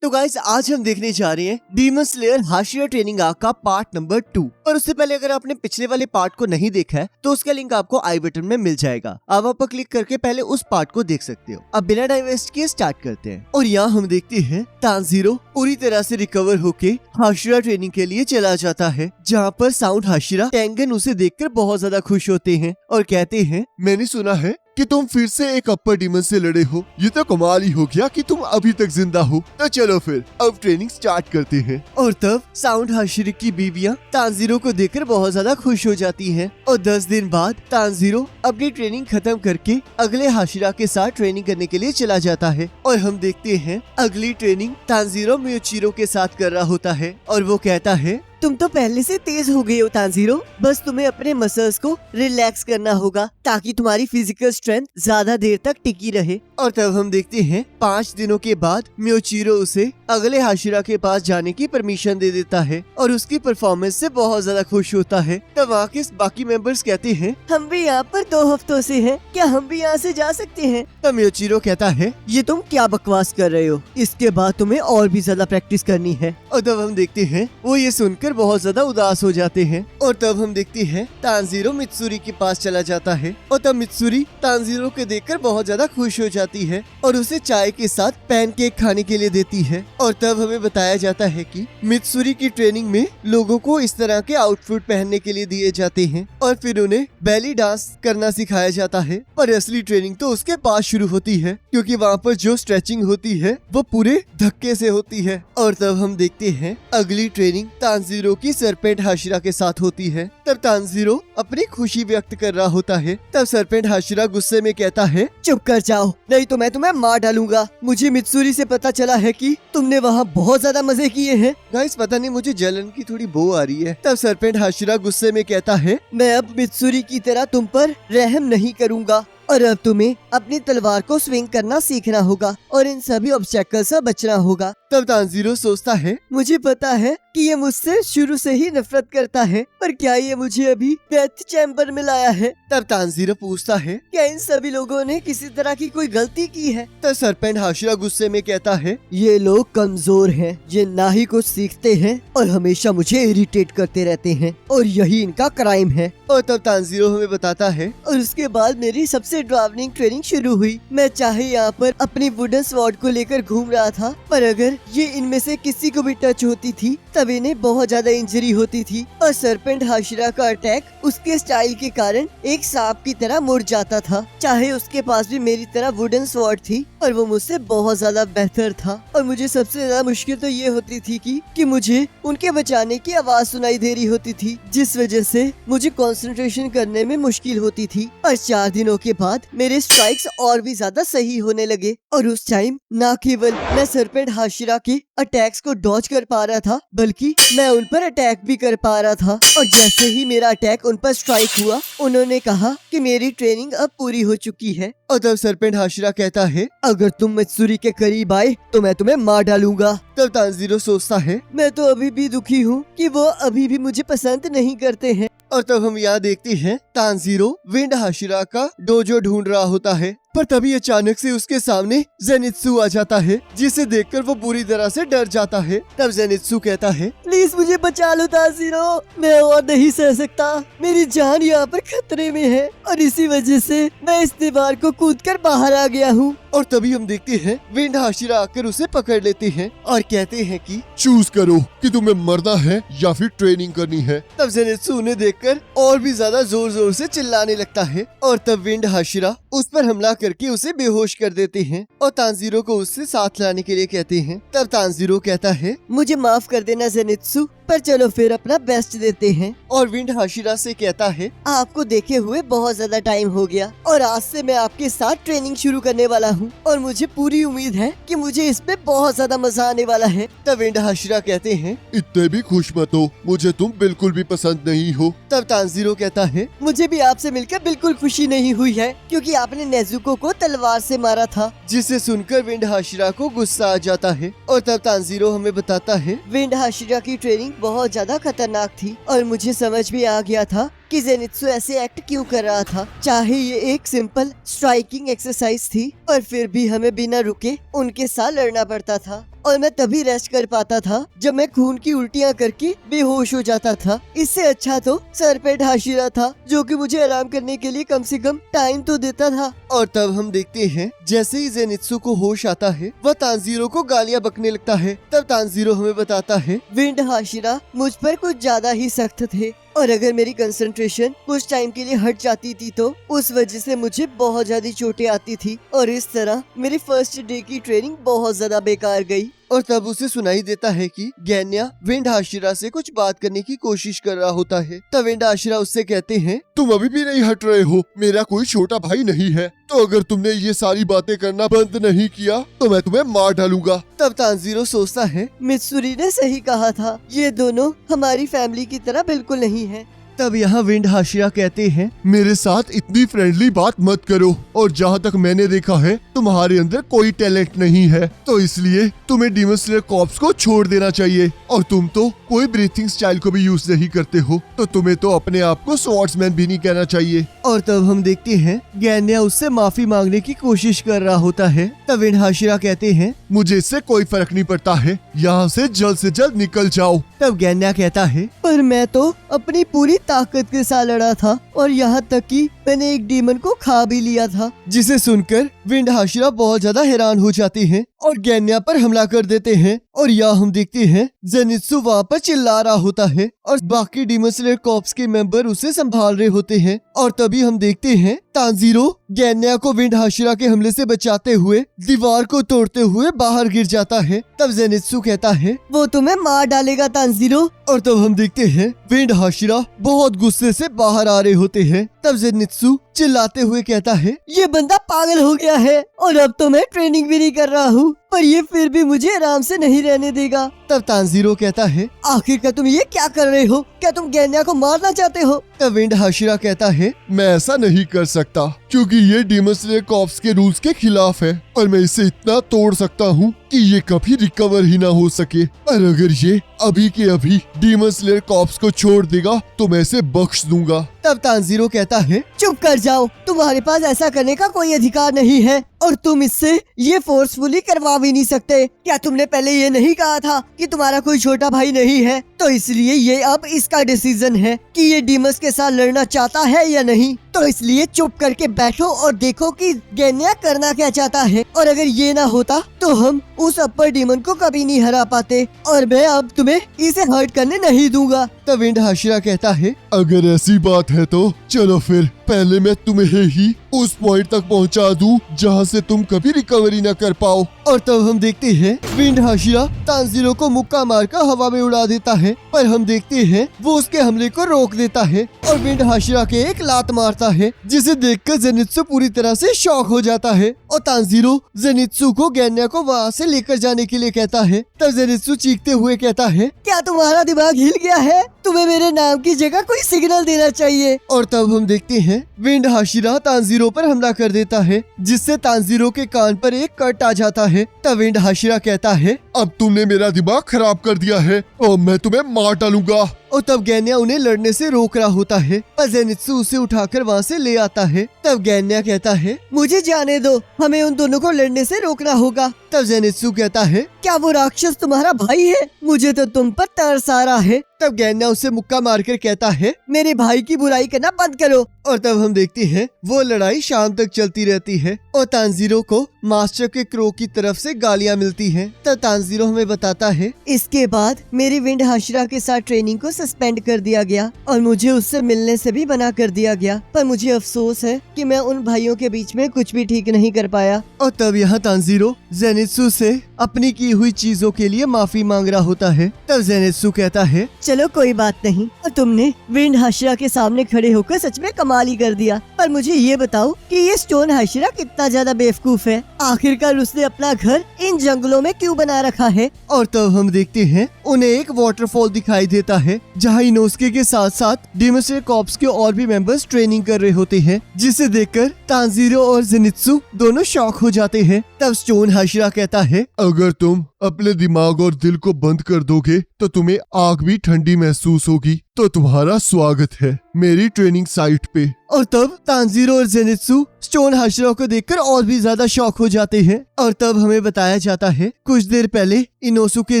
तो गाइस आज हम देखने जा रहे हैं demon slayer Hashira training arc का पार्ट नंबर 2। और उससे पहले अगर आपने पिछले वाले पार्ट को नहीं देखा है तो उसका लिंक आपको आई बटन में मिल जाएगा। आप पर क्लिक करके पहले उस पार्ट को देख सकते हो। अब बिना टाइम वेस्ट किए स्टार्ट करते हैं। और यहाँ हम देखते हैं तानजीरो पूरी तरह से रिकवर होके हाशिरा ट्रेनिंग के लिए चला जाता है, जहाँ पर साउंड हाशिरा टेंगन उसे देखकर बहुत ज्यादा खुश होते हैं और कहते हैं, मैंने सुना है कि तुम फिर से एक अपर डीमन से लड़े हो। ये तो कमाल ही हो गया कि तुम अभी तक जिंदा हो। तो चलो फिर अब ट्रेनिंग स्टार्ट करते हैं। और तब साउंड हाशिरा की बीवियां तानजीरो को देखकर बहुत ज्यादा खुश हो जाती हैं। और 10 दिन बाद तानजीरो अपनी ट्रेनिंग खत्म करके अगले हाशिरा के साथ ट्रेनिंग करने के लिए चला जाता है। और हम देखते हैं अगली ट्रेनिंग तानजीरो मियोचिरो के साथ कर रहा होता है और वो कहता है, तुम तो पहले से तेज हो गए हो तानजीरो, बस तुम्हें अपने मसल्स को रिलैक्स करना होगा ताकि तुम्हारी फिजिकल स्ट्रेंथ ज्यादा देर तक टिकी रहे। और तब हम देखते हैं 5 दिनों के बाद मियोचिरो उसे अगले हाशिरा के पास जाने की परमिशन दे देता है और उसकी परफॉर्मेंस से बहुत ज्यादा खुश होता है। तब वहाँ के बाकी मेंबर्स कहते हैं, हम भी यहाँ पर 2 हफ्तों से हैं, क्या हम भी यहाँ से जा सकते हैं? तब मियोचिरो कहता है, ये तुम क्या बकवास कर रहे हो, इसके बाद तुम्हें और भी ज्यादा प्रैक्टिस करनी है। और तब हम देखते हैं वो ये सुनकर बहुत ज्यादा उदास हो जाते हैं। और तब हम देखते हैं तानजीरो मित्सुरी के पास चला जाता है और तब मित्सुरी तानजीरो को देखकर बहुत ज्यादा खुश हो जाती है और उसे चाय के साथ पैनकेक खाने के लिए देती है। और तब हमें बताया जाता है कि मित्सुरी की ट्रेनिंग में लोगों को इस तरह के आउटफिट पहनने के लिए दिए जाते हैं और फिर उन्हें बेली डांस करना सिखाया जाता है। पर असली ट्रेनिंग तो उसके पास शुरू होती है, क्योंकि वहाँ पर जो स्ट्रेचिंग होती है वो पूरे धक्के से होती है। और तब हम देखते हैं अगली ट्रेनिंग तानजीरो की सरपेंट हाशिरा के साथ होती है। तब तानजीरो अपनी खुशी व्यक्त कर रहा होता है। तब सरपेंट हाशिरा गुस्से में कहता है, चुप कर जाओ, नहीं तो मैं तुम्हें मार डालूंगा। मुझे मित्सुरी से पता चला है कि तुमने वहाँ बहुत ज्यादा मजे किए हैं। गाइस पता नहीं मुझे जलन की थोड़ी बो आ रही है। तब सरपेंट हाशिरा गुस्से में कहता है, मैं अब मित्सुरी की तरह तुम पर रहम नहीं करूंगा और अब तुम्हें अपनी तलवार को स्विंग करना सीखना होगा और इन सभी ऑब्स्टेकल से बचना होगा। तब तानजीरो सोचता है, मुझे पता है कि ये मुझसे शुरू से ही नफरत करता है, पर क्या ये मुझे अभी डेथ चैम्बर में लाया है? तब तानजीरो पूछता है, क्या इन सभी लोगों ने किसी तरह की कोई गलती की है? तब सरपेंट हाशिरा गुस्से में कहता है, ये लोग कमजोर हैं, ये ना ही कुछ सीखते हैं और हमेशा मुझे इरिटेट करते रहते हैं और यही इनका क्राइम है। और तब तानजीरो हमें बताता है, और उसके बाद मेरी सबसे ड्रावनिंग ट्रेनिंग शुरू हुई। मैं चाहे यहाँ पर अपनी वुडन स्वॉर्ड को लेकर घूम रहा था, पर अगर ये इनमें से किसी को भी टच होती थी तब इन्हें बहुत ज्यादा इंजरी होती थी। और सरपेंट हाशिरा का अटैक उसके स्टाइल के कारण एक सांप की तरह मुड़ जाता था, चाहे उसके पास भी मेरी तरह वुडन स्वॉर्ड थी और वो मुझसे बहुत ज्यादा बेहतर था। और मुझे सबसे ज्यादा मुश्किल तो ये होती थी कि मुझे उनके बचाने की आवाज सुनाई दे रही होती थी, जिस वजह से मुझे कंसंट्रेशन करने में मुश्किल होती थी। और 4 दिनों के बाद मेरे स्ट्राइक्स और भी ज्यादा सही होने लगे और उस टाइम न केवल मैं सरपेंट हाशिरा के अटैक्स को डॉज कर पा रहा था, बल्कि मैं उन पर अटैक भी कर पा रहा था। और जैसे ही मेरा अटैक उन पर स्ट्राइक हुआ, उन्होंने कहा कि मेरी ट्रेनिंग अब पूरी हो चुकी है। और तब सरपेंट हाशिरा कहता है, अगर तुम मित्सुरी के करीब आए तो मैं तुम्हें मार डालूंगा। तब तानजीरो सोचता है, मैं तो अभी भी दुखी हूँ कि वो अभी भी मुझे पसंद नहीं करते हैं। और तब हम यहाँ देखते हैं तानजीरो विंड हाशिरा का डोजो ढूंढ रहा होता है, पर तभी अचानक से उसके सामने जेनित्सु आ जाता है, जिसे देखकर वो बुरी तरह से डर जाता है। तब जेनित्सु कहता है, प्लीज मुझे बचा लो तानजीरो, मैं और नहीं सह सकता, मेरी जान यहाँ पर खतरे में है और इसी वजह से मैं इस दीवार को कूदकर बाहर आ गया हूँ। और तभी हम देखते हैं विंड हाशिरा आकर उसे पकड़ लेते हैं और कहते हैं कि चूज करो कि तुम्हें मरना है या फिर ट्रेनिंग करनी है। तब जेनित्सु उन्हें देखकर और भी ज्यादा जोर जोर से चिल्लाने लगता है और तब विंड हाशिरा उस पर हमला करके उसे बेहोश कर देते हैं और तानजीरो को उससे साथ लाने के लिए कहते हैं। तब तानजीरो कहता है, मुझे माफ कर देना जेनित्सु, पर चलो फिर अपना बेस्ट देते हैं। और विंड हाशिरा से कहता है, आपको देखे हुए बहुत ज्यादा टाइम हो गया और आज से मैं आपके साथ ट्रेनिंग शुरू करने वाला हूँ और मुझे पूरी उम्मीद है कि मुझे इसमें बहुत ज्यादा मजा आने वाला है। तब विंड हाशिरा कहते हैं, इतने भी खुश मत हो, मुझे तुम बिल्कुल भी पसंद नहीं हो। तब तानजीरो कहता है, मुझे भी आपसे मिलकर बिल्कुल खुशी नहीं हुई है, क्योंकि आपने नेजुको को तलवार से मारा था। जिसे सुनकर विंड हाशिरा को गुस्सा आ जाता है। और तब तानजीरो हमें बताता है, विंड हाशिरा की ट्रेनिंग बहुत ज्यादा खतरनाक थी और मुझे समझ भी आ गया था कि जेनित्सु ऐसे एक्ट क्यों कर रहा था। चाहे ये एक सिंपल स्ट्राइकिंग एक्सरसाइज थी, पर फिर भी हमें बिना रुके उनके साथ लड़ना पड़ता था। और मैं तभी रेस्ट कर पाता था जब मैं खून की उल्टियाँ करके बेहोश हो जाता था। इससे अच्छा तो सरपेट हाशिरा था जो कि मुझे आराम करने के लिए कम से कम टाइम तो देता था। और तब हम देखते हैं जैसे ही जेनित्सु को होश आता है वह तांजीरो को गालियाँ बकने लगता है। तब तांजीरो हमें बताता है विंड हाशिरा मुझ पर कुछ ज्यादा ही सख्त थे और अगर मेरी कंसंट्रेशन कुछ टाइम के लिए हट जाती थी तो उस वजह से मुझे बहुत ज्यादा चोटें आती थी और इस तरह मेरी फर्स्ट डे की ट्रेनिंग बहुत ज्यादा बेकार गई। और तब उसे सुनाई देता है कि गैन्या विंड हाशिरा से कुछ बात करने की कोशिश कर रहा होता है। तब विंड हाशिरा उससे कहते हैं तुम अभी भी नहीं हट रहे हो, मेरा कोई छोटा भाई नहीं है, तो अगर तुमने ये सारी बातें करना बंद नहीं किया तो मैं तुम्हें मार डालूंगा। तब तांजीरो सोचता है मित्सुरी ने सही कहा था, ये दोनों हमारी फैमिली की तरह बिल्कुल नहीं है। तब यहाँ विंड हाशिरा कहते हैं मेरे साथ इतनी फ्रेंडली बात मत करो, और जहाँ तक मैंने देखा है तुम्हारे अंदर कोई टैलेंट नहीं है, तो इसलिए तुम्हें डीमन स्लेयर कॉर्प्स को छोड़ देना चाहिए। और तुम तो कोई ब्रीथिंग स्टाइल को भी यूज नहीं करते हो, तो तुम्हें तो अपने आप को स्वॉर्ड्समैन भी नहीं कहना चाहिए। और तब हम देखते हैं गैन्या उससे माफी मांगने की कोशिश कर रहा होता है। तब विंड हाशिरा कहते हैं मुझे इससे कोई फर्क नहीं पड़ता है, यहाँ से जल्द निकल जाओ। तब गैन्या कहता है पर मैं तो अपनी पूरी ताकत के साथ लड़ा था और यहाँ तक कि मैंने एक डीमन को खा भी लिया था। जिसे सुनकर विंड हाशिरा बहुत ज्यादा हैरान हो जाते हैं और गैन्या पर हमला कर देते हैं। और यहाँ हम देखते हैं जेनित्सु वहाँ पर चिल्ला रहा होता है और बाकी डीमन स्लेयर कॉर्प्स के मेंबर उसे संभाल रहे होते हैं। और तभी हम देखते हैं तांजीरो गैन्या को विंड हाशिरा के हमले से बचाते हुए दीवार को तोड़ते हुए बाहर गिर जाता है। तब जेनित्सु कहता है वो तुम्हें मार डालेगा तांजीरो। और तब हम देखते हैं विंड हाशिरा बहुत गुस्से से बाहर आ रहे होते हैं। तब जेनित्सु चिल्लाते हुए कहता है ये बंदा पागल हो गया है और अब तो मैं ट्रेनिंग भी नहीं कर रहा हूँ, पर ये फिर भी मुझे आराम से नहीं रहने देगा। तब तांजीरो कहता है आखिरकार तुम ये क्या कर रहे हो, क्या तुम गैन्या को मारना चाहते हो? तब विंड हाशिरा कहता है मैं ऐसा नहीं कर सकता क्योंकि ये डीमन स्लेयर कॉर्प्स के रूल्स के खिलाफ है, और मैं इसे इतना तोड़ सकता हूँ कि ये कभी रिकवर ही ना हो सके। और अगर ये अभी के अभी डीमन स्लेयर कॉर्प्स को छोड़ देगा तो मैं इसे बख्श दूंगा। तब तांजीरो कहता है चुप कर जाओ, तुम्हारे पास ऐसा करने का कोई अधिकार नहीं है और तुम इससे ये फोर्सफुली करवा भी नहीं सकते। क्या तुमने पहले ये नहीं कहा था कि तुम्हारा कोई छोटा भाई नहीं है? तो इसलिए ये अब इसका डिसीजन है कि ये डीमस के साथ लड़ना चाहता है या नहीं। तो इसलिए चुप करके बैठो और देखो कि गैन्या करना क्या चाहता है। और अगर ये ना होता तो हम उस अपर डीमन को कभी नहीं हरा पाते और मैं अब तुम्हें इसे हर्ट करने नहीं दूंगा। तब विंड हाशिरा कहता है अगर ऐसी बात है तो चलो फिर पहले मैं तुम्हें ही उस पॉइंट तक पहुंचा दूं जहां से तुम कभी रिकवरी न कर पाओ। और तब हम देखते हैं विंड हाशिरा तांजीरो को मुक्का मारकर हवा में उड़ा देता है, पर हम देखते हैं वो उसके हमले को रोक देता है और विंड हाशिरा के एक लात मारता है, जिसे देखकर जेनित्सु पूरी तरह से शॉक हो जाता है। और तांजीरो जेनित्सु को गैन्या को वहाँ से लेकर जाने के लिए कहता है। तब जेनित्सु चीखते हुए कहता है क्या तुम्हारा दिमाग हिल गया है? तुम्हें मेरे नाम की जगह कोई सिग्नल देना चाहिए। और तब हम देखते हैं विंड हाशिरा तांजीरो पर हमला कर देता है, जिससे तांजीरो के कान पर एक कट आ जाता है। तब विंड हाशिरा कहता है अब तुमने मेरा दिमाग खराब कर दिया है और मैं तुम्हें मार डालूंगा। और तब गैन्या उन्हें लड़ने से रोक रहा होता है, पर जेनित्सु उसे उठाकर वहाँ से ले आता है। तब गैन्या कहता है मुझे जाने दो, हमें उन दोनों को लड़ने से रोकना होगा। तब जेनित्सु कहता है क्या वो राक्षस तुम्हारा भाई है? मुझे तो तुम पर तरस आ रहा है। तब गैन्या उसे मुक्का मारकर कहता है मेरे भाई की बुराई करना बंद करो। और तब हम देखते हैं वो लड़ाई शाम तक चलती रहती है और तांजीरो को मास्टर के क्रो की तरफ से गालियाँ मिलती हैं। तब तांजीरो हमें बताता है इसके बाद मेरी विंड हाशिरा के साथ ट्रेनिंग को सस्पेंड कर दिया गया और मुझे उससे मिलने से भी मना कर दिया गया, पर मुझे अफसोस है कि मैं उन भाइयों के बीच में कुछ भी ठीक नहीं कर पाया। और तब यहाँ तांजीरो जेनित्सु से अपनी की हुई चीजों के लिए माफी मांग रहा होता है। तब जेनित्सु कहता है चलो कोई बात नहीं, और तुमने विंड हाशिरा के सामने खड़े होकर सच में कमाल ही कर दिया। पर मुझे ये बताओ कि ये स्टोन हाशिरा कितना ज्यादा बेवकूफ है, आखिरकार उसने अपना घर इन जंगलों में क्यों बना रखा है? और तब हम देखते हैं उन्हें एक वाटरफॉल दिखाई देता है जहाँ इनोस्के के साथ साथ डीमन स्लेयर कॉर्प्स के और भी मेंबर्स ट्रेनिंग कर रहे होते हैं, जिसे देखकर तांजीरो और जेनित्सु दोनों शॉक हो जाते हैं। तब स्टोन हाशिरा कहता है अगर तुम अपने दिमाग और दिल को बंद कर दोगे तो तुम्हें आग भी ठंडी महसूस होगी। तो तुम्हारा स्वागत है मेरी ट्रेनिंग साइट पे। और तब तांजीरो और जेनित्सु स्टोन हाशिरा को देखकर और भी ज्यादा शॉक हो जाते हैं। और तब हमें बताया जाता है कुछ देर पहले इनोसुके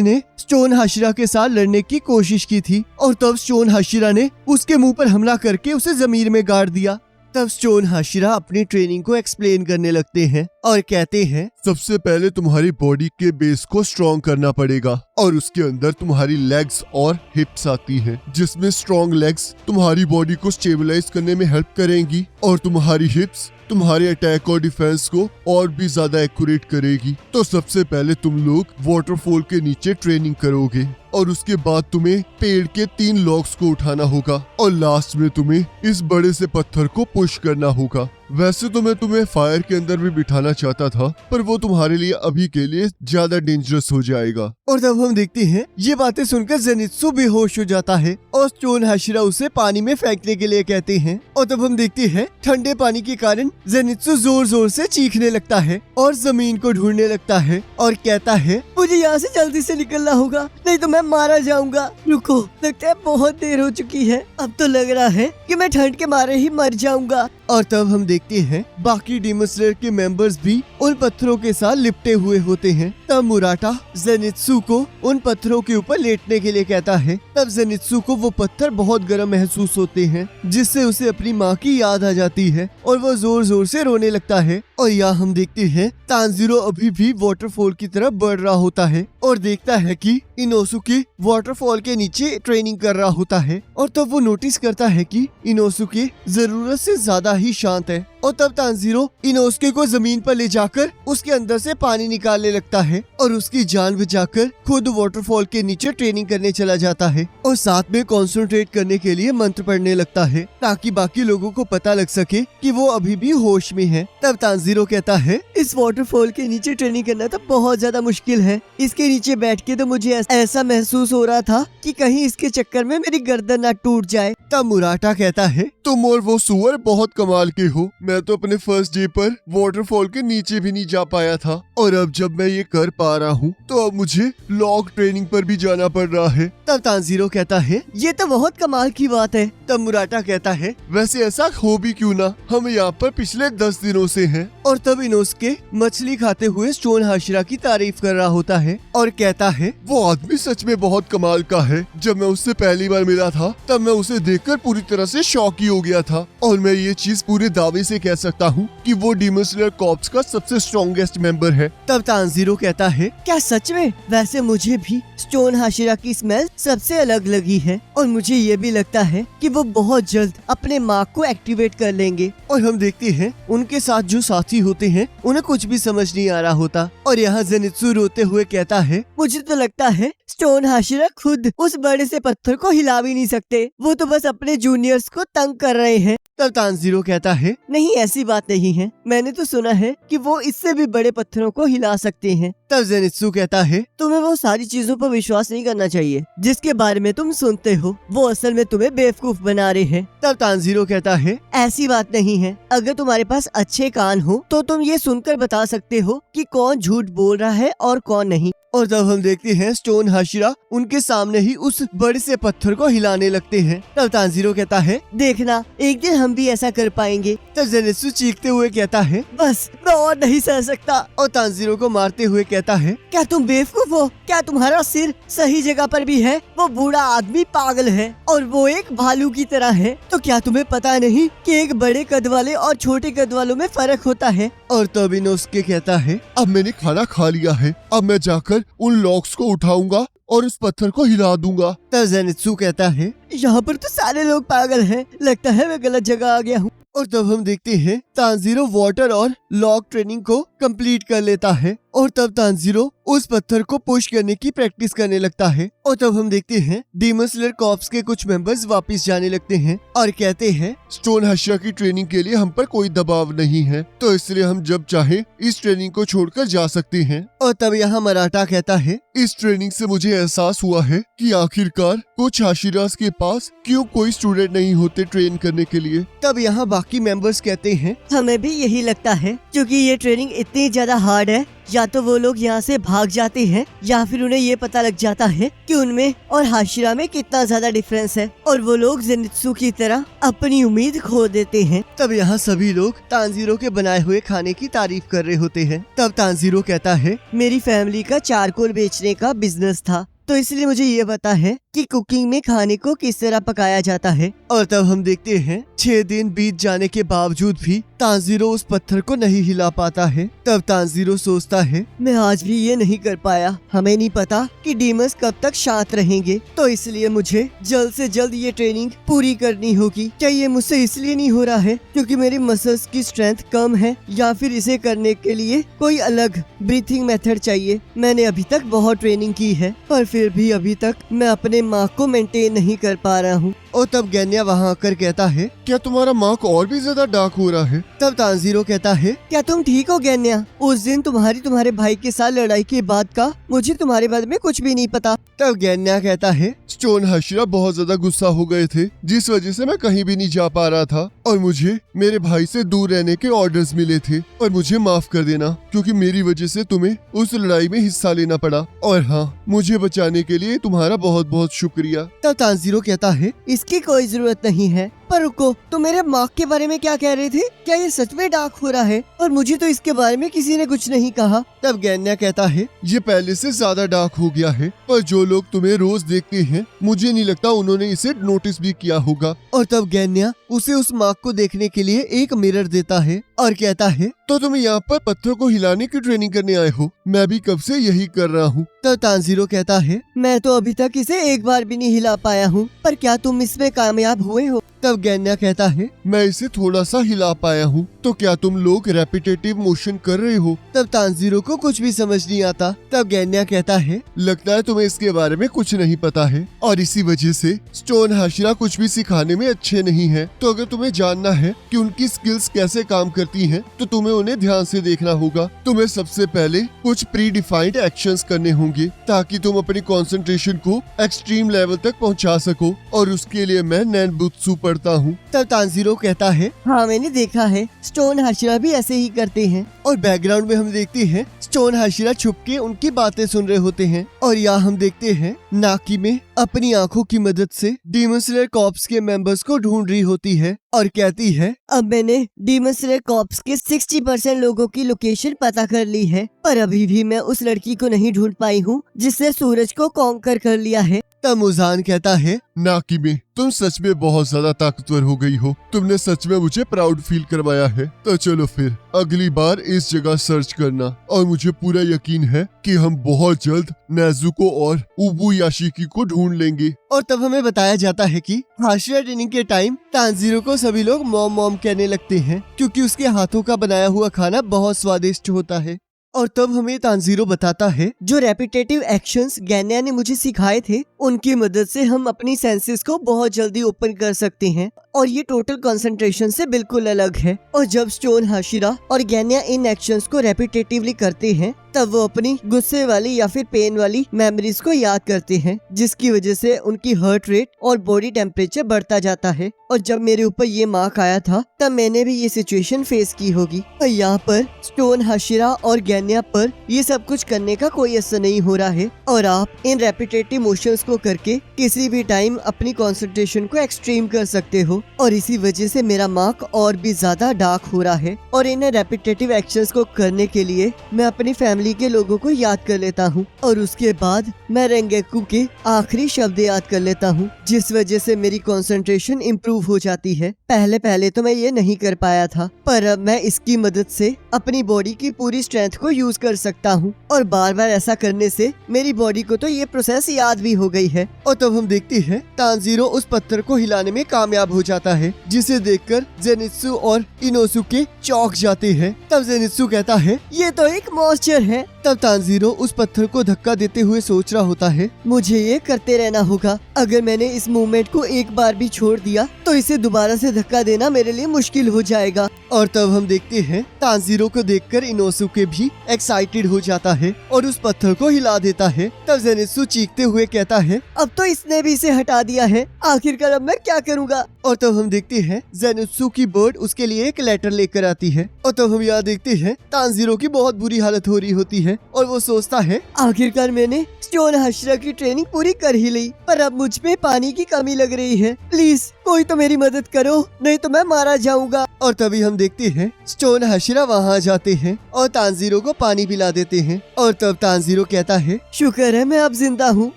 ने स्टोन हाशिरा के साथ लड़ने की कोशिश की थी और तब स्टोन हाशिरा ने उसके मुंह पर हमला करके उसे जमीन में गाड़ दिया। तब स्टोन हाशिरा अपनी ट्रेनिंग को एक्सप्लेन करने लगते हैं और कहते हैं, सबसे पहले तुम्हारी बॉडी के बेस को स्ट्रॉन्ग करना पड़ेगा और उसके अंदर तुम्हारी लेग्स और हिप्स आती हैं, जिसमें स्ट्रॉन्ग लेग्स तुम्हारी बॉडी को स्टेबलाइज करने में हेल्प करेंगी और तुम्हारी हिप्स तुम्हारे अटैक और डिफेंस को और भी ज्यादा एक्यूरेट करेगी। तो सबसे पहले तुम लोग वाटरफॉल के नीचे ट्रेनिंग करोगे और उसके बाद तुम्हें पेड़ के 3 लॉग्स को उठाना होगा और लास्ट में तुम्हें इस बड़े से पत्थर को पुश करना होगा। वैसे तो मैं तुम्हें फायर के अंदर भी बिठाना चाहता था, पर वो तुम्हारे लिए अभी के लिए ज्यादा डेंजरस हो जाएगा। और तब हम देखते हैं ये बातें सुनकर जेनित्सु बेहोश हो जाता है और स्टोन हाशिरा उसे पानी में फेंकने के लिए कहते हैं। और तब हम देखते हैं ठंडे पानी के कारण जेनित्सु जोर जोर से चीखने लगता है और जमीन को ढूंढने लगता है और कहता है, मुझे यहाँ से जल्दी से निकलना होगा, नहीं तो मैं मारा जाऊंगा। रुको, लगता है बहुत देर हो चुकी है, अब तो लग रहा है कि मैं ठंड के मारे ही मर जाऊंगा। और तब हम देखते हैं बाकी डीमन स्लेयर के मेंबर्स भी उन पत्थरों के साथ लिपटे हुए होते हैं। तब मुराटा जेनित्सु को उन पत्थरों के ऊपर लेटने के लिए कहता है। तब जेनित्सु को वो पत्थर बहुत गर्म महसूस होते हैं, जिससे उसे अपनी माँ की याद आ जाती है और वो जोर जोर से रोने लगता है। और यहाँ हम देखते हैं तांजीरो अभी भी वाटरफॉल की तरफ बढ़ रहा होता है और देखता है कि इनोसुके वाटरफॉल के नीचे ट्रेनिंग कर रहा होता है। और तब वो नोटिस करता है कि इनोसुके जरूरत से ज्यादा ही शांत है। और तब तांजीरो इनोसुके को जमीन पर ले जाकर उसके अंदर से पानी निकालने लगता है और उसकी जान बचाकर खुद वाटरफॉल के नीचे ट्रेनिंग करने चला जाता है और साथ में कंसंट्रेट करने के लिए मंत्र पढ़ने लगता है, ताकि बाकी लोगों को पता लग सके कि वो अभी भी होश में है। तब तांजीरो कहता है, इस वाटरफॉल के नीचे ट्रेनिंग करना तो बहुत ज्यादा मुश्किल है। इसके नीचे बैठ के तो मुझे ऐसा महसूस हो रहा था कि कहीं इसके चक्कर में मेरी गर्दन ना टूट जाए। तब मुराटा कहता है, तुम और वो सुअर बहुत कमाल के हो। मैं तो अपने फर्स्ट डे पर वाटरफॉल के नीचे भी नहीं जा पाया था और अब जब मैं ये कर पा रहा हूँ तो अब मुझे लॉग ट्रेनिंग पर भी जाना पड़ रहा है। तब तांजीरो कहता है, ये तो बहुत कमाल की बात है। तब मुराटा कहता है, वैसे ऐसा हो भी क्यों ना, हम यहाँ पर पिछले 10 दिनों से हैं। और तब इनोसुके मछली खाते हुए स्टोन हाशिरा की तारीफ कर रहा होता है और कहता है, वो आदमी सच में बहुत कमाल का है। जब मैं उससे पहली बार मिला था तब मैं उसे देखकर पूरी तरह से शॉक ही हो गया था और मैं ये चीज पूरे दावे से कह सकता हूँ कि वो डीमन स्लेयर कॉर्प्स का सबसे स्ट्रॉन्गेस्ट मेंबर है। तब तांजीरो कहता है, क्या सच में? वैसे मुझे भी स्टोन हाशिरा की स्मेल सबसे अलग लगी है और मुझे ये भी लगता है कि वो बहुत जल्द अपने मार्क को एक्टिवेट कर लेंगे। और हम देखते हैं उनके साथ जो साथी होते हैं उन्हें कुछ भी समझ नहीं आ रहा होता। और यहाँ जेनित्सु रोते हुए कहता है, मुझे तो लगता है स्टोन हाशिरा खुद उस बड़े से पत्थर को हिला भी नहीं सकते, वो तो बस अपने जूनियर्स को तंग कर रहे हैं। तब तांजीरो कहता है, नहीं ऐसी बात नहीं है, मैंने तो सुना है कि वो इससे भी बड़े पत्थरों को हिला सकते हैं। तब जेनित्सु कहता है, तुम्हें वो सारी चीजों पर विश्वास नहीं करना चाहिए जिसके बारे में तुम सुनते हो, वो असल में तुम्हें बेवकूफ बना रहे हैं। तब तांजीरो कहता है, ऐसी बात नहीं है, अगर तुम्हारे पास अच्छे कान हो तो तुम ये सुनकर बता सकते हो कि कौन झूठ बोल रहा है और कौन नहीं। और तब हम देखते हैं स्टोन हाशिरा उनके सामने ही उस बड़े से पत्थर को हिलाने लगते हैं। तब तांजीरो कहता है, देखना एक दिन हम भी ऐसा कर पाएंगे। तब जेनित्सु चीखते हुए कहता है, बस मैं और नहीं सह सकता। और तांजीरो को मारते हुए कहता है, क्या तुम बेवकूफ हो? क्या तुम्हारा सिर सही जगह पर भी है? वो बूढ़ा आदमी पागल है और वो एक भालू की तरह है। तो क्या तुम्हें पता नहीं कि एक बड़े कद वाले और छोटे कद वालों में फर्क होता है? और तब इनोसुके कहता है, अब मैंने खाना खा लिया है, अब मैं जाकर उन लॉक्स को उठाऊंगा और इस पत्थर को हिला दूंगा। तब जेनित्सु कहता है, यहाँ पर तो सारे लोग पागल हैं, लगता है मैं गलत जगह आ गया हूँ। और तब हम देखते हैं तांजीरो वाटर और लॉक ट्रेनिंग को कंप्लीट कर लेता है और तब तांजीरो उस पत्थर को पुश करने की प्रैक्टिस करने लगता है। और तब हम देखते हैं डीमन स्लेयर कॉर्प्स के कुछ मेंबर्स वापस जाने लगते हैं और कहते हैं, स्टोन हाशिरा की ट्रेनिंग के लिए हम पर कोई दबाव नहीं है, तो इसलिए हम जब चाहे इस ट्रेनिंग को छोड़कर जा सकते हैं। और तब यहाँ मराठा कहता है, इस ट्रेनिंग से मुझे एहसास हुआ है कि आखिरकार कुछ हाशिरास के पास क्यों कोई स्टूडेंट नहीं होते ट्रेन करने के लिए। तब यहाँ बाकी मेंबर्स कहते हैं, हमें भी यही लगता है, क्योंकि ये ट्रेनिंग इतनी ज्यादा हार्ड है या तो वो लोग यहाँ से भाग जाते हैं या फिर उन्हें ये पता लग जाता है कि उनमें और हाशिरा में कितना ज्यादा डिफरेंस है और वो लोग जेनित्सु की तरह अपनी उम्मीद खो देते हैं। तब यहाँ सभी लोग तांजीरो के बनाए हुए खाने की तारीफ कर रहे होते हैं। तब तांजीरो कहता है, मेरी फैमिली का चारकोल बेचने का बिजनेस था, तो इसलिए मुझे ये पता है कि कुकिंग में खाने को किस तरह पकाया जाता है। और तब हम देखते हैं 6 दिन बीत जाने के बावजूद भी तांजीरो उस पत्थर को नहीं हिला पाता है। तब तांजीरो सोचता है, मैं आज भी ये नहीं कर पाया। हमें नहीं पता कि डीमंस कब तक शांत रहेंगे, तो इसलिए मुझे जल्द से जल्द ये ट्रेनिंग पूरी करनी होगी। क्या ये मुझसे इसलिए नहीं हो रहा है क्योंकि मेरी मसल्स की स्ट्रेंथ कम है, या फिर इसे करने के लिए कोई अलग ब्रीथिंग मेथड चाहिए? मैंने अभी तक बहुत ट्रेनिंग की है, पर फिर भी अभी तक मैं अपने मार्क को मेंटेन नहीं कर पा रहा हूँ। और तब गैन्या वहाँ आकर कहता है, क्या तुम्हारा मार्क और भी ज्यादा डार्क हो रहा है? तब तांजीरो कहता है, क्या तुम ठीक हो गैन्या? उस दिन तुम्हारे भाई के साथ लड़ाई के बाद का मुझे तुम्हारे बारे में कुछ भी नहीं पता। तब गैन्या कहता है, स्टोन हाशिरा बहुत ज्यादा गुस्सा हो गए थे, जिस वजह से मैं कहीं भी नहीं जा पा रहा था और मुझे मेरे भाई से दूर रहने के ऑर्डर्स मिले थे। और मुझे माफ कर देना क्योंकि मेरी वजह से तुम्हें उस लड़ाई में हिस्सा लेना पड़ा। और हाँ, मुझे बचाने के लिए तुम्हारा बहुत बहुत शुक्रिया। तब तांजीरो कहता है, इसकी कोई जरूरत नहीं है। पर रुको, तुम मेरे मार्क के बारे में क्या कह रहे थे? क्या ये सच में डार्क हो रहा है? और मुझे तो इसके बारे में किसी ने कुछ नहीं कहा। तब गैन्या कहता है, ये पहले से ज्यादा डार्क हो गया है, पर जो लोग तुम्हें रोज देखते हैं मुझे नहीं लगता उन्होंने इसे नोटिस भी किया होगा। और तब गैन्या उसे उस मार्क को देखने के लिए एक मिरर देता है और कहता है, तो तुम यहाँ पर पत्थर को हिलाने की ट्रेनिंग करने आए हो? मैं भी कब से यही कर रहा हूँ। तब तांजीरो कहता है, मैं तो अभी तक इसे एक बार भी नहीं हिला पाया हूँ, पर क्या तुम इसमें कामयाब हुए हो? तब गैन्या कहता है, मैं इसे थोड़ा सा हिला पाया हूँ। तो क्या तुम लोग रेपिटेटिव मोशन कर रहे हो? तब तांजीरो को कुछ भी समझ नहीं आता। तब गैन्या कहता है, लगता है तुम्हें इसके बारे में कुछ नहीं पता है और इसी वजह से स्टोन हाशिरा कुछ भी सिखाने में अच्छे नहीं है। तो अगर तुम्हें जानना है कि उनकी स्किल्स कैसे काम करती हैं, तो तुम्हें उन्हें ध्यान से देखना होगा। तुम्हें सबसे पहले कुछ प्री डिफाइंड एक्शंस करने होंगे ताकि तुम अपनी कंसंट्रेशन को एक्सट्रीम लेवल तक पहुंचा सको, और उसके लिए मैं नैनबुत्सु पढ़ता हूँ। तब तांजीरो कहता है, हाँ मैंने देखा है, स्टोन हाशिरा भी ऐसे ही करते हैं। और बैकग्राउंड में हम देखते हैं स्टोन हाशिरा छुप के उनकी बातें सुन रहे होते हैं। और यहाँ हम देखते हैं नाकी में अपनी आंखों की मदद से डीमन स्लेयर कॉर्प्स के मेंबर्स को ढूंढ रही होती है और कहती है, अब मैंने डीमन स्लेयर कॉर्प्स के 60% लोगों की लोकेशन पता कर ली है, पर अभी भी मैं उस लड़की को नहीं ढूंढ पाई हूँ जिसने सूरज को कॉन्कर कर लिया है। तब मुजान कहता है, नाकी में तुम सच में बहुत ज्यादा ताकतवर हो गई हो। तुमने सच में मुझे प्राउड फील करवाया है। तो चलो फिर अगली बार इस जगह सर्च करना, और मुझे पूरा यकीन है कि हम बहुत जल्द नेजुको और उबुयाशिकी को ढूंढ लेंगे। और तब हमें बताया जाता है कि हाशिरा ट्रेनिंग के टाइम तांजीरो को सभी लोग मॉम मॉम कहने लगते हैं क्योंकि उसके हाथों का बनाया हुआ खाना बहुत स्वादिष्ट होता है। और तब हमें तांजीरो बताता है, जो रेपिटेटिव एक्शंस गैन्या ने मुझे सिखाए थे उनकी मदद से हम अपनी सेंसेस को बहुत जल्दी ओपन कर सकते हैं, और ये टोटल कंसंट्रेशन से बिल्कुल अलग है। और जब स्टोन हाशिरा और गैन्या इन एक्शंस को रेपिटेटिवली करते हैं तब वो अपनी गुस्से वाली या फिर पेन वाली मेमोरीज को याद करते हैं, जिसकी वजह से उनकी हार्ट रेट और बॉडी टेम्परेचर बढ़ता जाता है। और जब मेरे ऊपर ये मार्क आया था तब मैंने भी ये सिचुएशन फेस की होगी। और यहाँ पर स्टोन हाशिरा और गैन्या पर ये सब कुछ करने का कोई असर नहीं हो रहा है, और आप इन रेपिटेटिव मोशंस को करके किसी भी टाइम अपनी कंसंट्रेशन को एक्सट्रीम कर सकते हो। और इसी वजह से मेरा मार्क और भी ज्यादा डार्क हो रहा है। और इन रेपिटेटिव एक्शंस को करने के लिए मैं अपनी फैमिली के लोगों को याद कर लेता हूँ, और उसके बाद मैं रेंगेकू के आखिरी शब्द याद कर लेता हूँ, जिस वजह से मेरी कंसंट्रेशन इम्प्रूव हो जाती है। पहले तो मैं ये नहीं कर पाया था, पर अब मैं इसकी मदद से अपनी बॉडी की पूरी स्ट्रेंथ को यूज कर सकता हूँ, और बार बार ऐसा करने से मेरी बॉडी को तो ये प्रोसेस याद भी हो गई है। और तब हम देखते हैं तांजीरो उस पत्थर को हिलाने में कामयाब हो जाता है, जिसे देखकर जेनित्सु और इनोसुके चौंक जाते हैं। तब जेनित्सु कहता है, ये तो एक मॉन्स्टर है। तब तांजीरो उस पत्थर को धक्का देते हुए सोच रहा होता है, मुझे ये करते रहना होगा। अगर मैंने इस मूवमेंट को एक बार भी छोड़ दिया तो इसे दोबारा से धक्का देना मेरे लिए मुश्किल हो जाएगा। और तब हम देखते हैं तांजीरो को देखकर इनोसुके भी एक्साइटेड हो जाता है और उस पत्थर को हिला देता है। तब जेनित्सु चीखते हुए कहता है, अब तो इसने भी इसे हटा दिया है, आखिरकार अब मैं क्या करूँगा? और तब हम देखते हैं ज़ेनुत्सु की बर्ड उसके लिए एक लेटर लेकर आती है और तब हम यहाँ देखते हैं तांजीरो की बहुत बुरी हालत हो रही होती है और वो सोचता है आखिरकार मैंने स्टोन हाशिरा की ट्रेनिंग पूरी कर ही ली, पर अब मुझ पे पानी की कमी लग रही है। प्लीज कोई तो मेरी मदद करो, नहीं तो मैं मारा जाऊंगा। और तभी हम देखते हैं स्टोन हाशिरा वहाँ जाते हैं और तांजीरो को पानी पिला देते हैं और तब तांजीरो कहता है शुक्र है मैं अब जिंदा हूँ।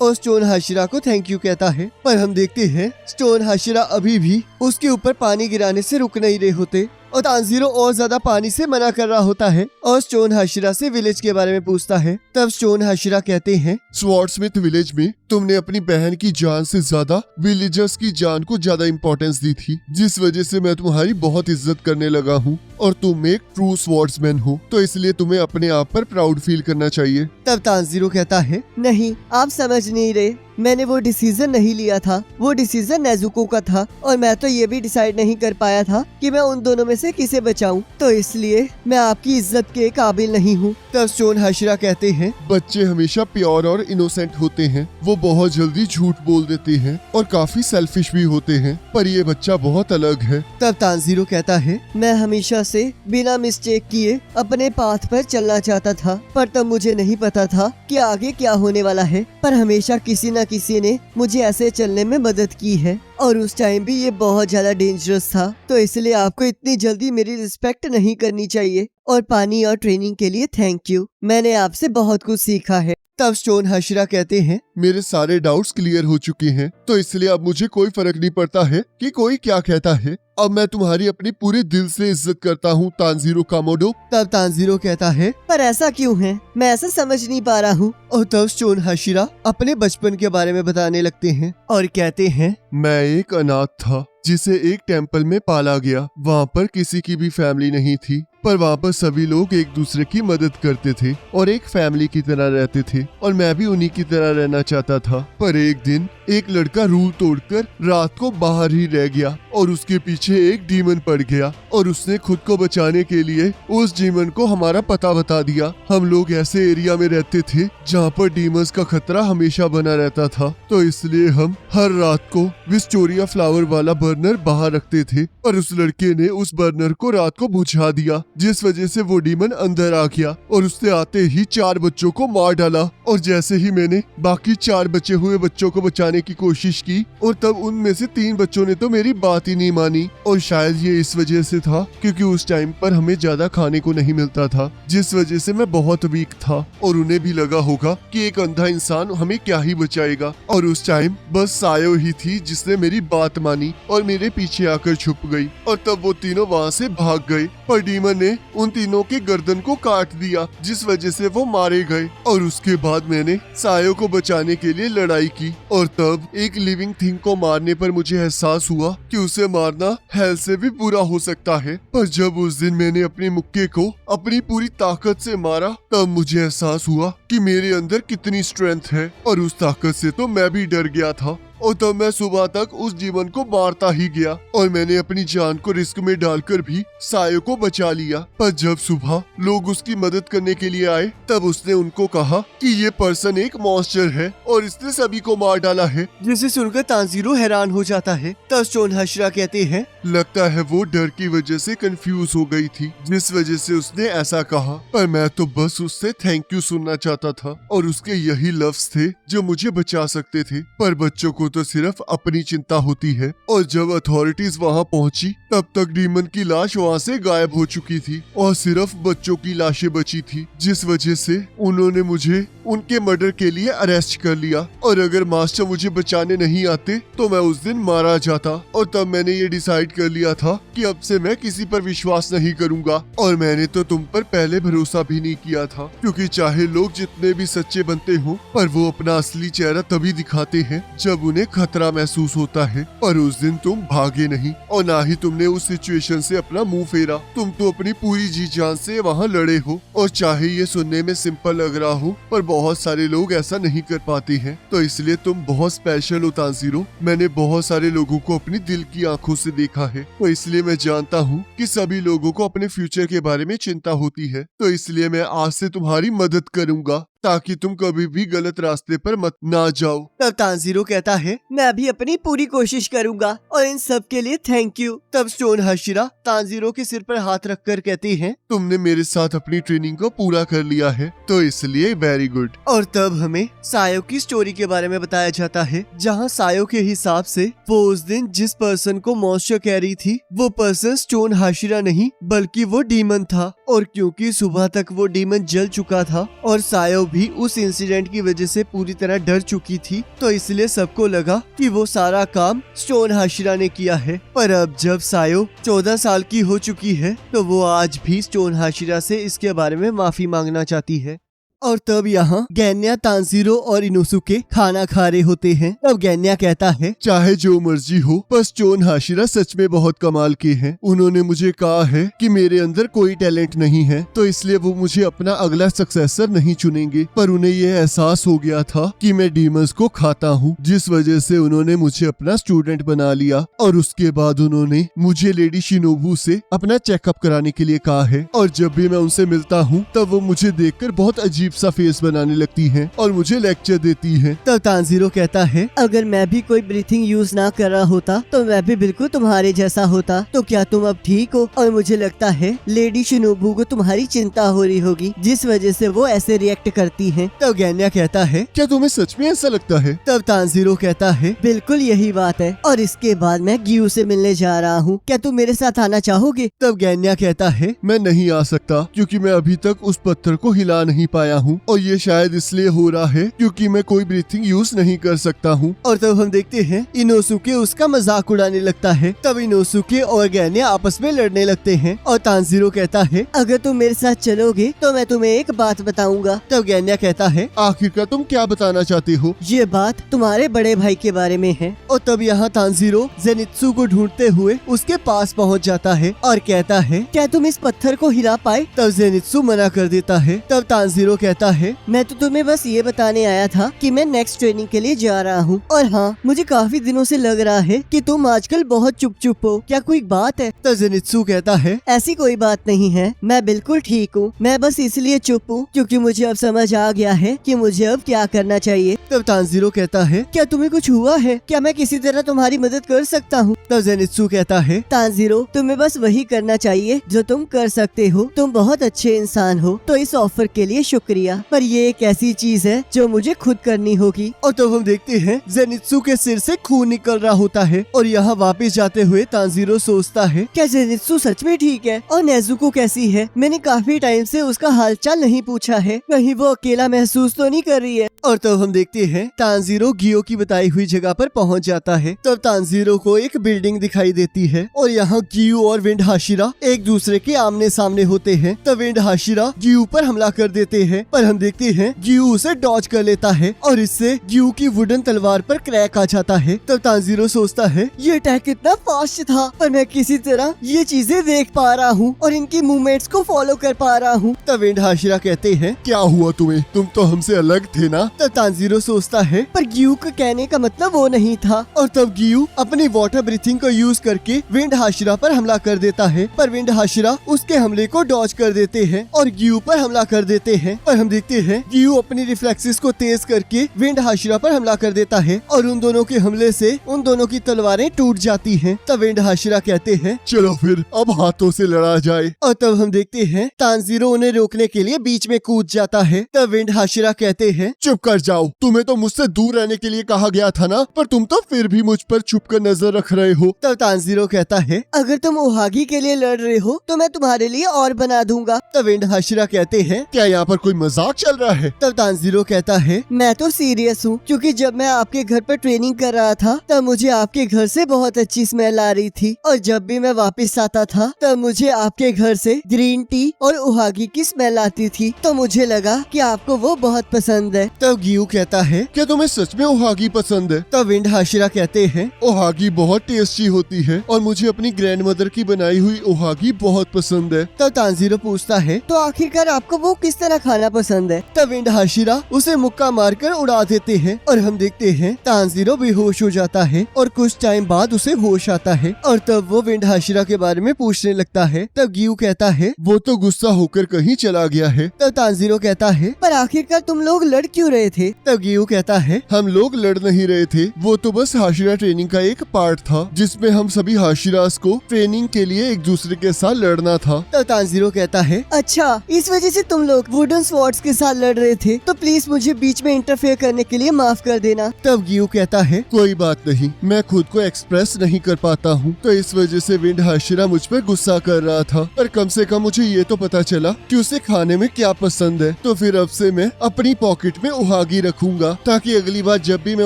और स्टोन हाशिरा को थैंक यू कहता है। पर हम देखते हैं स्टोन हाशिरा अभी भी उसके ऊपर पानी गिराने से रुक नहीं रहे होते और तांजीरो और ज्यादा पानी से मना कर रहा होता है और स्टोन हाशिरा से विलेज के बारे में पूछता है। तब स्टोन हाशिरा कहते हैं स्वॉर्डस्मिथ विलेज में तुमने अपनी बहन की जान से ज्यादा विलेजर्स की जान को ज्यादा इम्पोर्टेंस दी थी, जिस वजह से मैं तुम्हारी बहुत इज्जत करने लगा हूँ और तुम एक ट्रू स्वॉर्ड्समैन हो, तो इसलिए तुम्हें अपने आप पर प्राउड फील करना चाहिए। तब तांजीरो कहता है नहीं, आप समझ नहीं रहे, मैंने वो डिसीजन नहीं लिया था, वो डिसीजन नेजुको का था और मैं तो ये भी डिसाइड नहीं कर पाया था कि मैं उन दोनों में से किसे बचाऊं, तो इसलिए मैं आपकी इज्जत के काबिल नहीं हूँ। तब स्टोन हाशिरा कहते हैं बच्चे हमेशा प्योर और इनोसेंट होते हैं, वो बहुत जल्दी झूठ बोल देते हैं और काफी सेल्फिश भी होते हैं, पर ये बच्चा बहुत अलग है। तब तांजीरो कहता है मैं हमेशा से बिना मिस्टेक किए अपने पाथ पर चलना चाहता था, पर तब मुझे नहीं पता था कि आगे क्या होने वाला है, पर हमेशा किसी न किसी ने मुझे ऐसे चलने में मदद की है और उस टाइम भी ये बहुत ज्यादा डेंजरस था, तो इसलिए आपको इतनी जल्दी मेरी रिस्पेक्ट नहीं करनी चाहिए और पानी और ट्रेनिंग के लिए थैंक यू, मैंने आपसे बहुत कुछ सीखा है। तब स्टोन हाशिरा कहते हैं मेरे सारे डाउट्स क्लियर हो चुके हैं, तो इसलिए अब मुझे कोई फर्क नहीं पड़ता है कि कोई क्या कहता है। अब मैं तुम्हारी अपनी पूरे दिल से इज्जत करता हूँ तांजीरो कामोडो। तब तांजीरो कहता है पर ऐसा क्यों है, मैं ऐसा समझ नहीं पा रहा हूँ। और तब स्टोन हाशिरा अपने बचपन के बारे में बताने लगते हैं और कहते हैं मैं एक अनाथ था जिसे एक टेम्पल में पाला गया। वहाँ पर किसी की भी फैमिली नहीं थी, पर वहाँ पर सभी लोग एक दूसरे की मदद करते थे और एक फैमिली की तरह रहते थे और मैं भी उन्हीं की तरह रहना चाहता था। पर एक दिन एक लड़का रूल तोड़कर रात को बाहर ही रह गया और उसके पीछे एक डीमन पड़ गया और उसने खुद को बचाने के लिए उस डीमन को हमारा पता बता दिया। हम लोग ऐसे एरिया में रहते थे जहाँ पर डीमंस का खतरा हमेशा बना रहता था, तो इसलिए हम हर रात को विस्टोरिया फ्लावर वाला बर्नर बाहर रखते थे और उस लड़के ने उस बर्नर को रात को बुझा दिया, जिस वजह से वो डीमन अंदर आ गया और उसने आते ही 4 बच्चों को मार डाला। और जैसे ही मैंने बाकी 4 बचे हुए बच्चों को बचाने की कोशिश की और तब उनमें से 3 बच्चों ने तो मेरी बात ही नहीं मानी, और शायद ये इस वजह से था क्योंकि उस टाइम पर हमें ज्यादा खाने को नहीं मिलता था, जिस वजह से मैं बहुत वीक था और उन्हें भी लगा होगा कि एक अंधा इंसान हमें क्या ही बचाएगा। और उस टाइम बस सायो ही थी जिसने मेरी बात मानी और मेरे पीछे आकर छुप गई और तब वो तीनों वहाँ से भाग गए, पर डीमन ने उन तीनों के गर्दन को काट दिया, जिस वजह से वो मारे गए। और उसके बाद मैंने सायो को बचाने के लिए लड़ाई की और तब एक लिविंग थिंग को मारने पर मुझे एहसास हुआ कि उसे मारना हेल से भी बुरा हो सकता है। पर जब उस दिन मैंने अपने मुक्के को अपनी पूरी ताकत से मारा, तब मुझे एहसास हुआ कि मेरे अंदर कितनी स्ट्रेंथ है, और उस ताकत से तो मैं भी डर गया था। और तब मैं सुबह तक उस जीवन को मारता ही गया और मैंने अपनी जान को रिस्क में डालकर भी सायो को बचा लिया। पर जब सुबह लोग उसकी मदद करने के लिए आए, तब उसने उनको कहा कि ये पर्सन एक मॉन्स्टर है और इसने सभी को मार डाला है, जिसे सुनकर तांजीरो हैरान हो जाता है। तब स्टोन हाशिरा कहते हैं लगता है वो डर की वजह से कंफ्यूज हो गई थी, जिस वजह से उसने ऐसा कहा। पर मैं तो बस उससे थैंक यू सुनना चाहता था और उसके यही लफ्ज थे जो मुझे बचा सकते थे। पर बच्चों को तो सिर्फ अपनी चिंता होती है, और जब अथॉरिटीज वहाँ पहुँची तब तक डीमन की लाश वहाँ से गायब हो चुकी थी और सिर्फ बच्चों की लाशें बची थी, जिस वजह से उन्होंने मुझे उनके मर्डर के लिए अरेस्ट कर लिया। और अगर मास्टर मुझे बचाने नहीं आते तो मैं उस दिन मारा जाता। और तब मैंने ये डिसाइड कर लिया था कि अब से मैं किसी पर विश्वास नहीं करूंगा, और मैंने तो तुम पर पहले भरोसा भी नहीं किया था, क्योंकि चाहे लोग जितने भी सच्चे बनते हो, पर वो अपना असली चेहरा तभी दिखाते हैं जब उन्हें खतरा महसूस होता है। और उस दिन तुम भागे नहीं और ना ही तुमने उस सिचुएशन से अपना मुंह फेरा, तुम तो अपनी पूरी जी जान से वहाँ लड़े हो। और चाहे ये सुनने में सिंपल लग रहा हो, पर बहुत सारे लोग ऐसा नहीं कर पाते हैं, तो इसलिए तुम बहुत स्पेशल हो तांजीरो। मैंने बहुत सारे लोगों को अपनी दिल की आंखों से देखा है, तो इसलिए मैं जानता हूँ कि सभी लोगों को अपने फ्यूचर के बारे में चिंता होती है, तो इसलिए मैं आज से तुम्हारी मदद करूंगा ताकि तुम कभी भी गलत रास्ते पर मत ना जाओ। तब तांजीरो कहता है मैं भी अपनी पूरी कोशिश करूंगा और इन सब के लिए थैंक यू। तब स्टोन हाशिरा तांजीरो के सिर पर हाथ रखकर कहती है तुमने मेरे साथ अपनी ट्रेनिंग को पूरा कर लिया है, तो इसलिए वेरी गुड। और तब हमें सायो की स्टोरी के बारे में बताया जाता है, जहां सायो के हिसाब से वो उस दिन जिस पर्सन को मॉइस्चर कह रही थी वो पर्सन स्टोन हाशिरा नहीं बल्कि वो डीमन था। और क्योंकि सुबह तक वो डीमन जल चुका था और सायो भी उस इंसिडेंट की वजह से पूरी तरह डर चुकी थी, तो इसलिए सबको लगा कि वो सारा काम स्टोन हाशिरा ने किया है। पर अब जब सायो 14 साल की हो चुकी है तो वो आज भी स्टोन हाशिरा से इसके बारे में माफी मांगना चाहती है। और तब यहाँ गैन्या, तांजीरो और इनोसुके खाना खा रहे होते हैं। तब गैन्या कहता है चाहे जो मर्जी हो, पर स्टोन हाशिरा सच में बहुत कमाल के हैं। उन्होंने मुझे कहा है कि मेरे अंदर कोई टैलेंट नहीं है, तो इसलिए वो मुझे अपना अगला सक्सेसर नहीं चुनेंगे। पर उन्हें ये एहसास हो गया था कि मैं डीमंस को खाता हूँ, जिस वजह से उन्होंने मुझे अपना स्टूडेंट बना लिया। और उसके बाद उन्होंने मुझे लेडी शिनोबू से अपना चेकअप कराने के लिए कहा है। और जब भी मैं उनसे मिलता हूँ तब वो मुझे देखकर बहुत अजीब सा फेस बनाने लगती हैं और मुझे लेक्चर देती हैं। तब तांजीरो कहता है अगर मैं भी कोई ब्रीथिंग यूज ना कर रहा होता तो मैं भी बिल्कुल तुम्हारे जैसा होता। तो क्या तुम अब ठीक हो? और मुझे लगता है लेडी शिनोबू को तुम्हारी चिंता हो रही होगी, जिस वजह से वो ऐसे रिएक्ट करती हैं। तब गैन्या कहता है क्या तुम्हें सच में ऐसा लगता है? तब तांजीरो कहता है बिल्कुल यही बात है। और इसके बाद मैं गियू से मिलने जा रहा हूँ, क्या तुम मेरे साथ आना चाहोगे? तब गैन्या कहता है मैं नहीं आ सकता, क्योंकि मैं अभी तक उस पत्थर को हिला नहीं पाया हूँ। और ये शायद इसलिए हो रहा है क्योंकि मैं कोई ब्रीथिंग यूज नहीं कर सकता हूँ। और तब हम देखते हैं इनोसुके उसका मजाक उड़ाने लगता है। तब इनोसुके और गैन्या आपस में लड़ने लगते हैं और तांजीरो कहता है अगर तुम मेरे साथ चलोगे तो मैं तुम्हें एक बात बताऊंगा। तब गैन्या कहता है आखिरकार तुम क्या बताना चाहते हो? ये बात तुम्हारे बड़े भाई के बारे में है। और तब यहाँ तांजीरो जेनित्सु को ढूंढते हुए उसके पास पहुँच जाता है और कहता है क्या तुम इस पत्थर को हिला पाए? तब जेनित्सु मना कर देता है। तब तांजीरो कहता है मैं तो तुम्हें बस ये बताने आया था कि मैं नेक्स्ट ट्रेनिंग के लिए जा रहा हूँ। और हाँ, मुझे काफी दिनों से लग रहा है कि तुम आजकल बहुत चुप हो। क्या कोई बात है? तब जेनित्सु कहता है ऐसी कोई बात नहीं है, मैं बिल्कुल ठीक हूँ। मैं बस इसलिए चुप हूँ क्योंकि मुझे अब समझ आ गया है कि मुझे अब क्या करना चाहिए। तब तांजीरो कहता है क्या तुम्हें कुछ हुआ है? क्या मैं किसी तरह तुम्हारी मदद कर सकता हूँ? तब जेनित्सु कहता है तांजीरो, तुम्हें बस वही करना चाहिए जो तुम कर सकते हो। तुम बहुत अच्छे इंसान हो, तो इस ऑफर के लिए शुक्रिया। पर ये एक ऐसी चीज है जो मुझे खुद करनी होगी। और तब हम देखते हैं जेनित्सु के सिर से खून निकल रहा होता है। और यहाँ वापस जाते हुए तांजीरो सोचता है क्या जेनित्सु सच में ठीक है? और नेजुको कैसी है? मैंने काफी टाइम से उसका हालचाल नहीं पूछा है, कहीं वो अकेला महसूस तो नहीं कर रही है? और तब हम देखते हैं तांजीरो गियो की बताई हुई जगह पर पहुंच जाता है। तब तांजीरो को एक बिल्डिंग दिखाई देती है और यहाँ गियो और विंड हाशिरा एक दूसरे के आमने सामने होते हैं। तब विंड हाशिरा गियो पर हमला कर देते हैं, पर हम देखते हैं गियो उसे डॉज कर लेता है और इससे गियो की वुडन तलवार पर क्रैक आ जाता है। तब तांजीरो सोचता है ये अटैक कितना फास्ट था, पर मैं किसी तरह ये चीजें देख पा रहा हूँ और इनकी मूवमेंट्स को फॉलो कर पा रहा हूँ। तब विंड हाशिरा कहते हैं क्या हुआ तुम्हें? तुम तो हमसे अलग थे ना? तब तांजीरो सोचता है पर गियू का कहने का मतलब वो नहीं था। और तब गियू अपनी वाटर ब्रीथिंग को यूज करके विंड हाशिरा पर हमला कर देता है, पर विंड हाशिरा उसके हमले को डॉज कर देते हैं और गियू पर हमला कर देते हैं। पर हम देखते हैं गियू अपनी रिफ्लेक्सेस को तेज करके विंड हाशिरा पर हमला कर देता है और उन दोनों के हमले से उन दोनों की तलवारें टूट जाती हैं। तब विंड हाशिरा कहते हैं चलो फिर अब हाथों से लड़ा जाए। और तब हम देखते हैं तांजीरो उन्हें रोकने के लिए बीच में कूद जाता है। तब विंड हाशिरा कहते हैं चुप कर जाओ, तुम्हें तो मुझसे दूर रहने के लिए कहा गया था ना, पर तुम तो फिर भी मुझ पर छुप कर नजर रख रहे हो। तब तांजीरो कहता है अगर तुम ओहागी के लिए लड़ रहे हो तो मैं तुम्हारे लिए और बना दूंगा। तब विंड हाशिरा कहते हैं क्या यहाँ पर कोई मजाक चल रहा है? तब तांजीरो कहता है मैं तो सीरियस हूँ, क्योंकि जब मैं आपके घर पर ट्रेनिंग कर रहा था तब मुझे आपके घर से बहुत अच्छी स्मेल आ रही थी और जब भी मैं वापस आता था तब मुझे आपके घर से ग्रीन टी और ओहागी की स्मेल आती थी, तो मुझे लगा कि आपको वो बहुत पसंद है। तब गियू कहता है क्या तुम्हें सच में ओहागी पसंद है? तब विंड हाशिरा कहते हैं ओहागी बहुत टेस्टी होती है और मुझे अपनी ग्रैंडमदर की बनाई हुई ओहागी बहुत पसंद है। तब तांजीरो पूछता है तो आखिरकार आपको वो किस तरह खाना पसंद है। तब विंड हाशिरा उसे मुक्का मारकर उड़ा देते हैं और हम देखते हैं तानजीरो बेहोश हो जाता है और कुछ टाइम बाद उसे होश आता है और तब वो विंड हाशिरा के बारे में पूछने लगता है। तब गियू कहता है वो तो गुस्सा होकर कहीं चला गया है। तब तानजीरो कहता है पर आखिरकार तुम लोग लड़ क्यों रहे थे? तब गियू कहता है हम लोग लड़ नहीं रहे थे, वो तो बस हाशिरा ट्रेनिंग का एक पार्ट था जिसमें हम सभी हाशिरास को ट्रेनिंग के लिए एक दूसरे के साथ लड़ना था। तब तानजीरो कहता है अच्छा, इस वजह से तुम लोग वुडन स्वॉर्ड्स के साथ लड़ रहे थे, तो प्लीज मुझे बीच में इंटरफेयर करने के लिए माफ कर देना। तब गियू कहता है कोई बात नहीं, मैं खुद को एक्सप्रेस नहीं कर पाता हूँ, तो इस वजह से विंड हाशिरा मुझ पर गुस्सा कर रहा था। पर कम से कम मुझे ये तो पता चला कि उसे खाने में क्या पसंद है, तो फिर अब से मैं अपनी पॉकेट में उहागी रखूंगा ताकि अगली बार जब भी मैं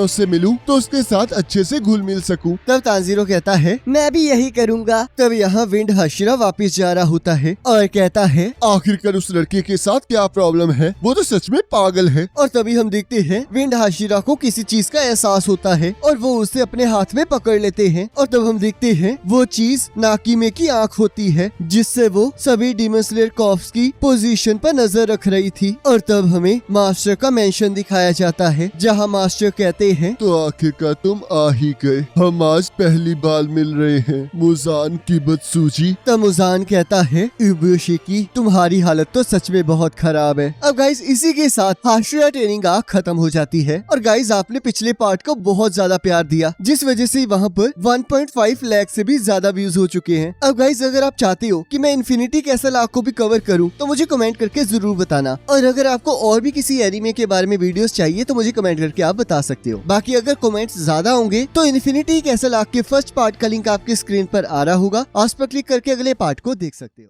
उससे मिलूं तो उसके साथ अच्छे से घुल मिल सकूं। तब तानजीरो कहता है मैं भी यही करूँगा। तब यहाँ विंड हाशिरा वापस जा रहा होता है और कहता है आखिरकार उस लड़के के साथ क्या प्रॉब्लम है, वो तो सच में पागल है। और तभी हम देखते हैं विंड हाशिरा को किसी चीज का एहसास होता है और वो उसे अपने हाथ में पकड़ लेते हैं और तब हम देखते हैं वो चीज नाकीमे की आंख होती है जिससे वो सभी डीमन स्लेयर कॉर्प्स की पोजीशन पर नजर रख रही थी। और तब हमें मास्टर का मेंशन दिखाया जाता है जहाँ मास्टर कहते हैं तो आखिरकार तुम आ ही गए, हम आज पहली बार मिल रहे हैं मुजान की बदसूजी। तब मुजान कहता है इबुशिकी तुम्हारी हालत तो सच में बहुत खराब है। अब गाइस इसी के साथ हाशिरा ट्रेनिंग आर्क खत्म हो जाती है और गाइस आपने पिछले पार्ट को बहुत ज्यादा प्यार दिया जिस वजह से वहाँ पर 1.5 लाख से भी ज्यादा व्यूज हो चुके हैं। अब गाइस अगर आप चाहते हो कि मैं इन्फिनिटी कैसल आर्क को भी कवर करूं तो मुझे कमेंट करके जरूर बताना और अगर आपको और भी किसी एनिमे के बारे में वीडियोस चाहिए तो मुझे कमेंट करके आप बता सकते हो। बाकी अगर कमेंट्स ज्यादा होंगे तो इन्फिनिटी कैसल आर्क के फर्स्ट पार्ट का लिंक आपके स्क्रीन पर आ रहा होगा, उस पर क्लिक करके अगले पार्ट को देख सकते हो।